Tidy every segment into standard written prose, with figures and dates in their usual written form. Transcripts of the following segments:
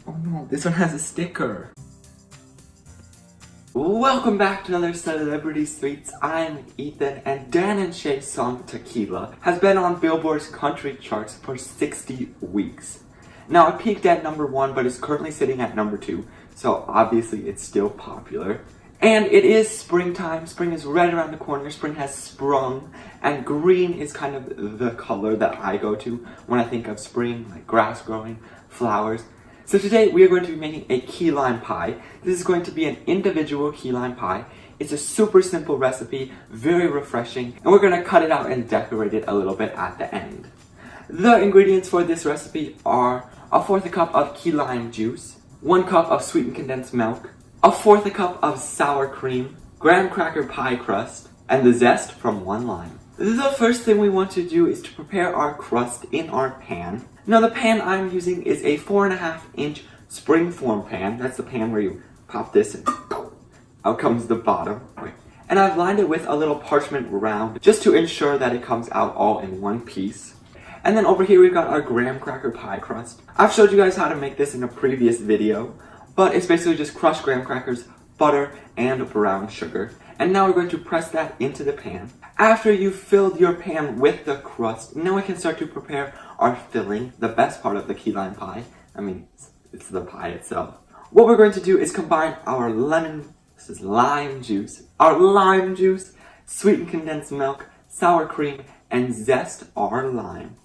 Oh no, this one has a sticker. Welcome back to another Celebrity Sweets. I'm Ethan, and Dan and Shay's song Tequila has been on Billboard's country charts for 60 weeks. Now it peaked at number 1, but is currently sitting at number 2, so obviously it's still popular. And it is springtime. Spring is right around the corner. Spring has sprung, and green is kind of the color that I go to when I think of spring, like grass growing, flowers. So today we are going to be making a key lime pie. This is going to be an individual key lime pie. It's a super simple recipe, very refreshing, and we're going to cut it out and decorate it a little bit at the end. The ingredients for this recipe are 1/4 cup of key lime juice, 1 cup of sweetened condensed milk, 1/4 cup of sour cream, Graham Cracker Pie Crust, and the zest from 1 lime. The first thing we want to do is to prepare our crust in our pan. Now the pan I'm using is a 4.5-inch springform pan. That's the pan where you pop this and out comes the bottom. And I've lined it with a little parchment round just to ensure that it comes out all in one piece. And then over here we've got our Graham Cracker Pie Crust. I've showed you guys how to make this in a previous video, but it's basically just crushed graham crackers, butter, and brown sugar. And now we're going to press that into the pan. After you've filled your pan with the crust, now we can start to prepare our filling, the best part of the key lime pie. I mean, it's the pie itself. What we're going to do is combine our lime juice, sweetened condensed milk, sour cream, and zest our lime.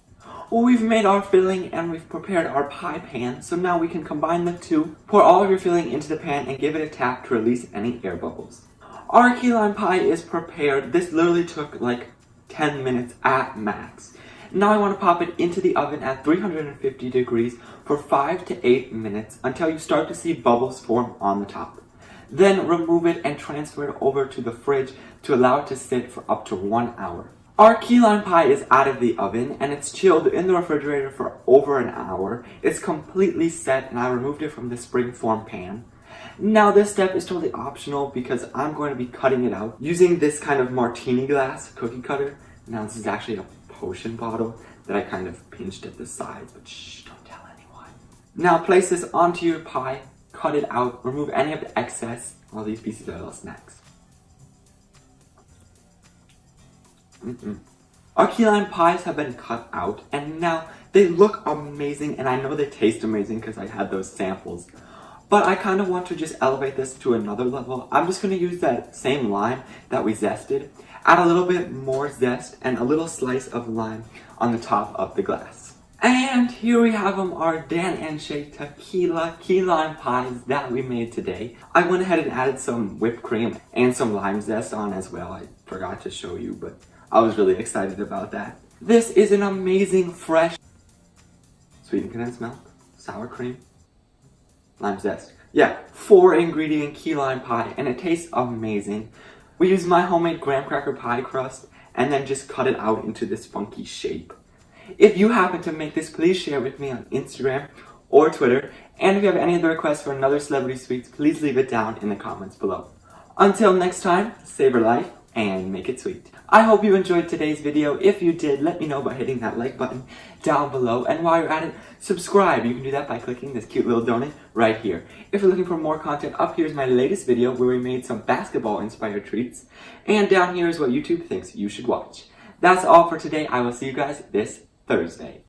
We've made our filling and we've prepared our pie pan, so now we can combine the two. Pour all of your filling into the pan and give it a tap to release any air bubbles. Our key lime pie is prepared. This literally took like 10 minutes at max. Now I want to pop it into the oven at 350 degrees for 5 to 8 minutes until you start to see bubbles form on the top. Then remove it and transfer it over to the fridge to allow it to sit for up to 1 hour. Our key lime pie is out of the oven and it's chilled in the refrigerator for over an hour. It's completely set and I removed it from the springform pan. Now this step is totally optional because I'm going to be cutting it out using this kind of martini glass cookie cutter. Now this is actually a potion bottle that I kind of pinched at the sides, but shh, don't tell anyone. Now place this onto your pie, cut it out, remove any of the excess. All these pieces are little snacks. Our key lime pies have been cut out and now they look amazing, and I know they taste amazing because I had those samples. But I kind of want to just elevate this to another level. I'm just going to use that same lime that we zested, add a little bit more zest and a little slice of lime on the top of the glass. And here we have them, our Dan and Shay Tequila key lime pies that we made today. I went ahead and added some whipped cream and some lime zest on as well. I forgot to show you, but I was really excited about that. This is an amazing fresh sweetened condensed milk, sour cream, lime zest. Yeah, 4-ingredient key lime pie, and it tastes amazing. We used my homemade graham cracker pie crust and then just cut it out into this funky shape. If you happen to make this, please share with me on Instagram or Twitter. And if you have any other requests for another Celebrity Sweets, please leave it down in the comments below. Until next time, savor life and make it sweet. I hope you enjoyed today's video. If you did, let me know by hitting that like button down below. And while you're at it, subscribe. You can do that by clicking this cute little donut right here. If you're looking for more content, up here is my latest video where we made some basketball-inspired treats. And down here is what YouTube thinks you should watch. That's all for today. I will see you guys this Thursday.